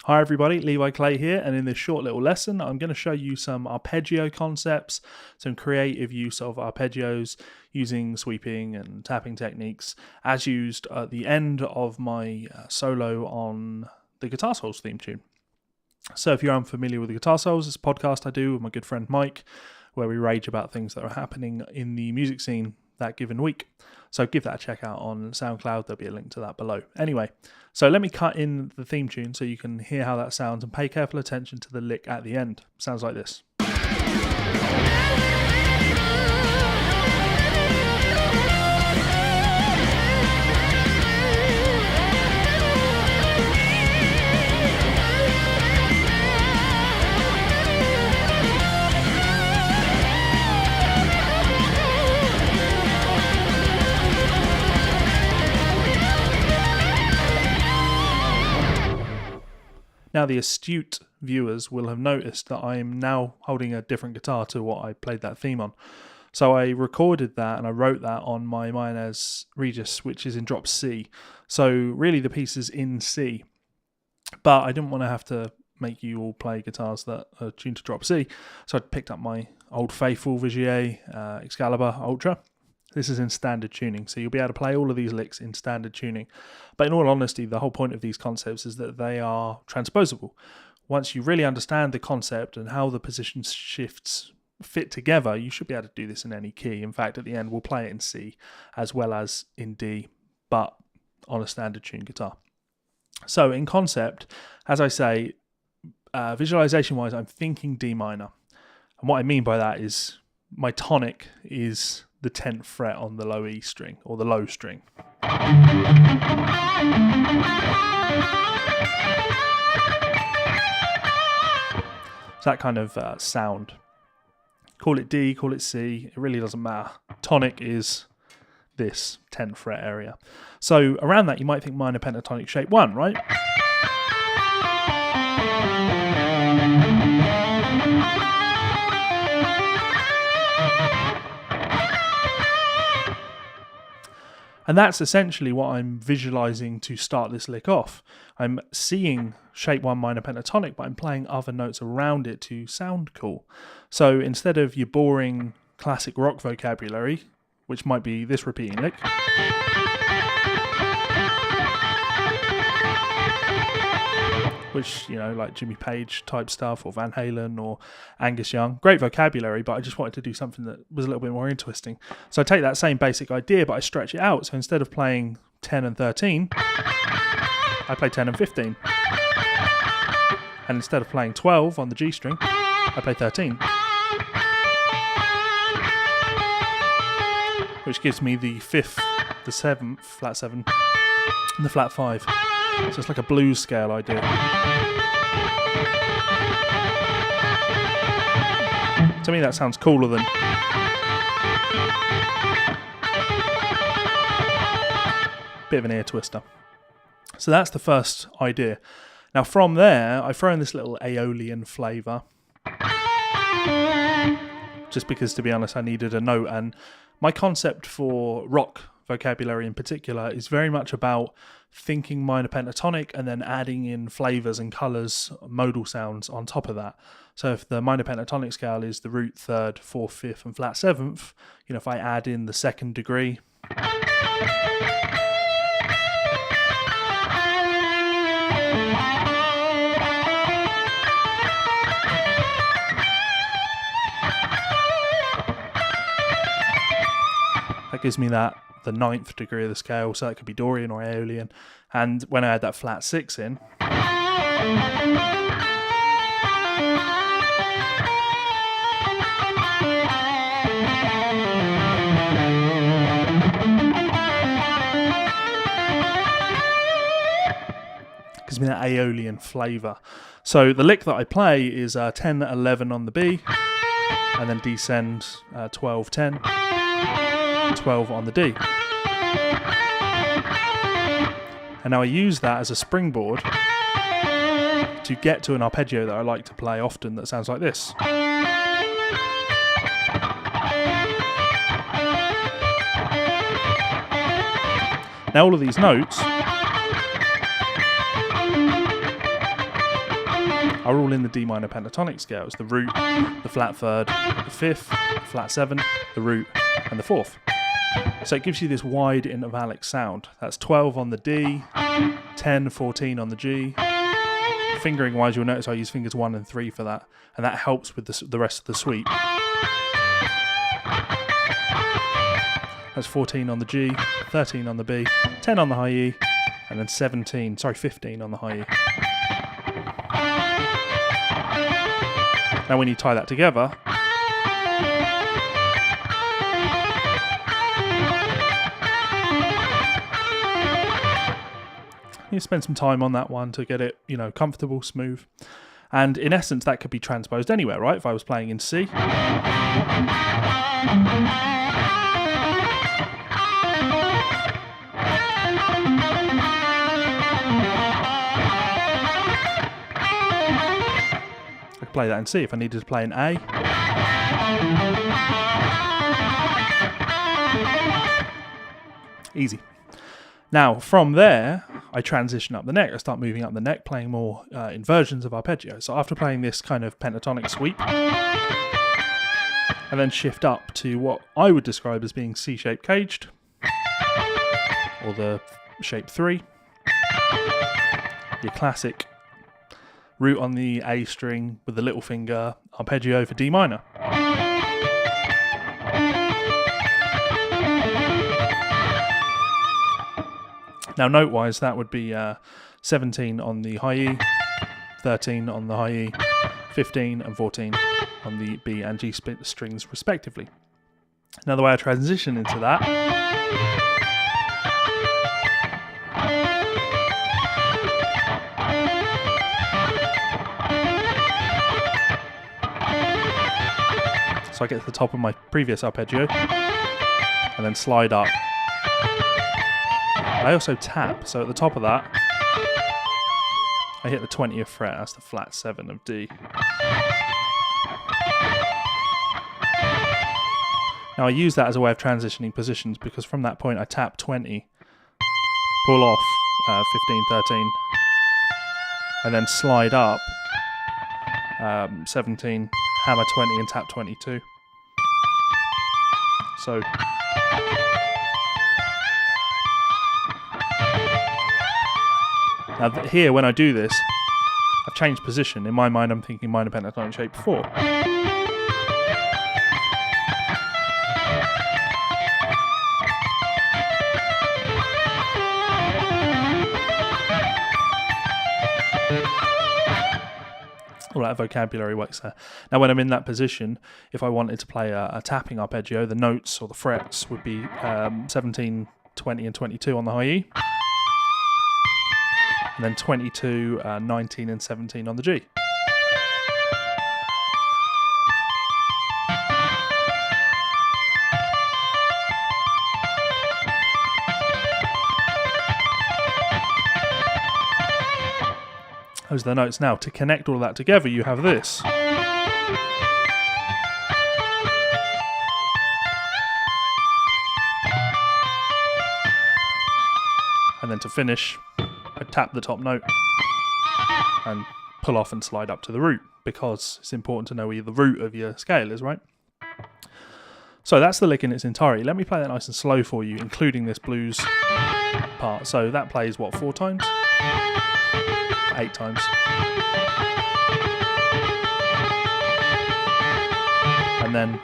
Hi everybody, Levi Clay here, and in this short little lesson I'm going to show you some arpeggio concepts, some creative use of arpeggios using sweeping and tapping techniques as used at the end of my solo on the Guitar Souls theme tune. So if you're unfamiliar with the Guitar Souls, it's a podcast I do with my good friend Mike, where we rage about things that are happening in the music scene that given week. So give that a check out on SoundCloud, there'll be a link to that below. Anyway, so let me cut in the theme tune so you can hear how that sounds and pay careful attention to the lick at the end. Sounds like this. Now, the astute viewers will have noticed that I'm now holding a different guitar to what I played that theme on. So I recorded that and I wrote that on my Miner's Regis, which is in drop C. So really the piece is in C. But I didn't want to have to make you all play guitars that are tuned to drop C. So I picked up my old faithful Vigier Excalibur Ultra. This is in standard tuning, so you'll be able to play all of these licks in standard tuning. But in all honesty, the whole point of these concepts is that they are transposable. Once you really understand the concept and how the position shifts fit together, you should be able to do this in any key. In fact, at the end, we'll play it in C as well as in D, but on a standard tuned guitar. So in concept, as I say, visualization-wise, I'm thinking D minor. And what I mean by that is my tonic is the 10th fret on the low E string, or the low string. So that kind of sound. Call it D, call it C, it really doesn't matter. Tonic is this 10th fret area. So around that you might think minor pentatonic shape 1, right? And that's essentially what I'm visualizing to start this lick off. I'm seeing shape 1 minor pentatonic, but I'm playing other notes around it to sound cool. So instead of your boring classic rock vocabulary, which might be this repeating lick, which, you know, like Jimmy Page type stuff, or Van Halen, or Angus Young. Great vocabulary, but I just wanted to do something that was a little bit more interesting. So I take that same basic idea, but I stretch it out. So instead of playing 10 and 13, I play 10 and 15. And instead of playing 12 on the G string, I play 13. Which gives me the 5th, the 7th, flat 7, and the flat 5. So it's like a blues scale idea. To me that sounds cooler than bit of an ear twister. So that's the first idea. Now from there I throw in this little Aeolian flavour, just because, to be honest, I needed a note, and my concept for rock vocabulary in particular is very much about thinking minor pentatonic and then adding in flavors and colors, modal sounds on top of that. So if the minor pentatonic scale is the root 3rd, 4th, 5th and flat 7th, you know, if I add in the 2nd degree, that gives me the 9th degree of the scale, so that could be Dorian or Aeolian. And when I add that flat 6 in, gives me that Aeolian flavour. So the lick that I play is 10, 11 on the B, and then descend 12, 10. 12 on the D. And now I use that as a springboard to get to an arpeggio that I like to play often that sounds like this. Now all of these notes are all in the D minor pentatonic scales: the root, the flat third, the fifth, the flat seven, the root, and the fourth. So it gives you this wide intervallic sound. That's 12 on the D, 10, 14 on the G. Fingering wise, you'll notice I use fingers 1 and 3 for that, and that helps with the rest of the suite. That's 14 on the G, 13 on the B, 10 on the high E, and then 15 on the high E. Now when you tie that together, you spend some time on that one to get it, comfortable, smooth. And in essence, that could be transposed anywhere, right? If I was playing in C. I could play that in C if I needed to play in A. Easy. Now, from there, I transition up the neck. I start moving up the neck, playing more inversions of arpeggio. So after playing this kind of pentatonic sweep, I then shift up to what I would describe as being C-shaped caged, or the shape 3. Your classic root on the A string with the little finger, arpeggio for D minor. Now note-wise, that would be 17 on the high E, 13 on the high E, 15 and 14 on the B and G strings respectively. Now the way I transition into that so I get to the top of my previous arpeggio and then slide up. I also tap, so at the top of that, I hit the 20th fret, that's the flat 7 of D. Now I use that as a way of transitioning positions because from that point I tap 20, pull off 15, 13, and then slide up 17, hammer 20 and tap 22. So now here, when I do this, I've changed position. In my mind, I'm thinking minor pentatonic shape 4. All that vocabulary works there. Now, when I'm in that position, if I wanted to play a tapping arpeggio, the notes or the frets would be 17, 20, and 22 on the high E. And then 22, 19 and 17 on the G. Those are the notes. Now, to connect all of that together, you have this. And then to finish, I tap the top note and pull off and slide up to the root because it's important to know where the root of your scale is, right? So that's the lick in its entirety. Let me play that nice and slow for you, including this blues part. So that plays, what, 4 times? 8 times. And then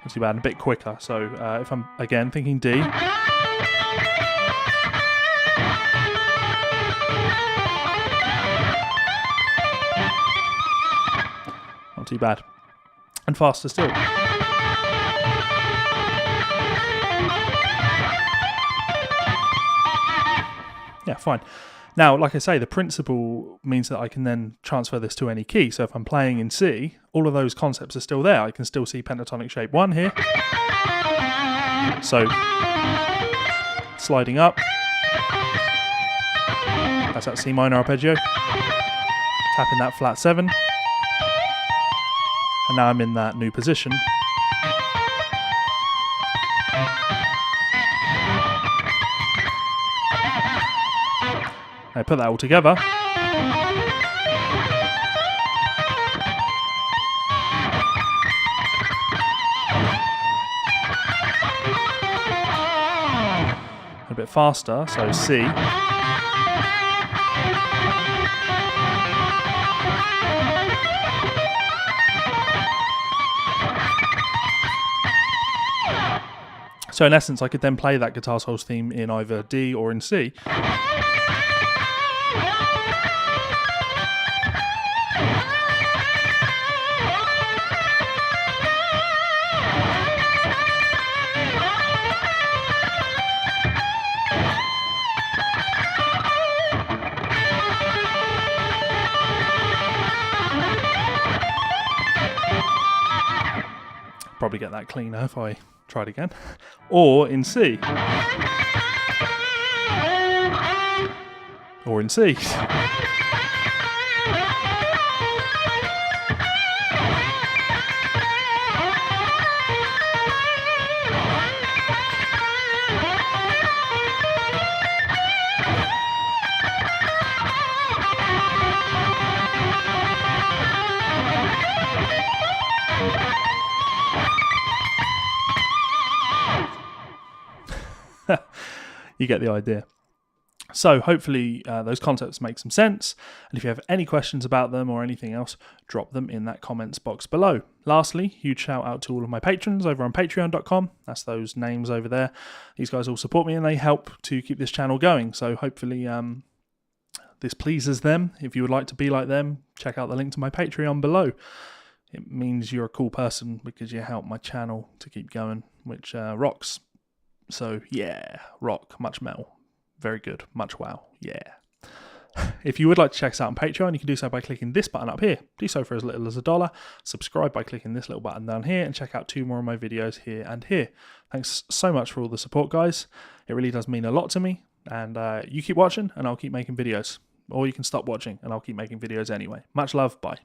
not too bad, and a bit quicker. So if I'm again thinking D, not too bad, and faster still. Yeah, fine. Now, like I say, the principle means that I can then transfer this to any key. So if I'm playing in C, all of those concepts are still there. I can still see pentatonic shape 1 here. So, sliding up. That's that C minor arpeggio. tapping that flat 7, and now I'm in that new position. I put that all together. A bit faster, so C. So in essence, I could then play that guitar solos theme in either D or in C. Probably get that cleaner if I tried again. Or in C. Or in C. You get the idea. So hopefully those concepts make some sense, and if you have any questions about them or anything else, drop them in that comments box below. Lastly, huge shout out to all of my patrons over on patreon.com. That's those names over there. These guys all support me and they help to keep this channel going, so hopefully this pleases them. If you would like to be like them, check out the link to my Patreon below. It means you're a cool person because you help my channel to keep going, which rocks. So yeah, rock, much metal, very good, much wow, yeah. If you would like to check us out on Patreon, you can do so by clicking this button up here. Do so for as little as $1. Subscribe by clicking this little button down here, and check out 2 more of my videos here and here. Thanks so much for all the support, guys. It really does mean a lot to me, and you keep watching and I'll keep making videos. Or you can stop watching and I'll keep making videos anyway. Much love, bye.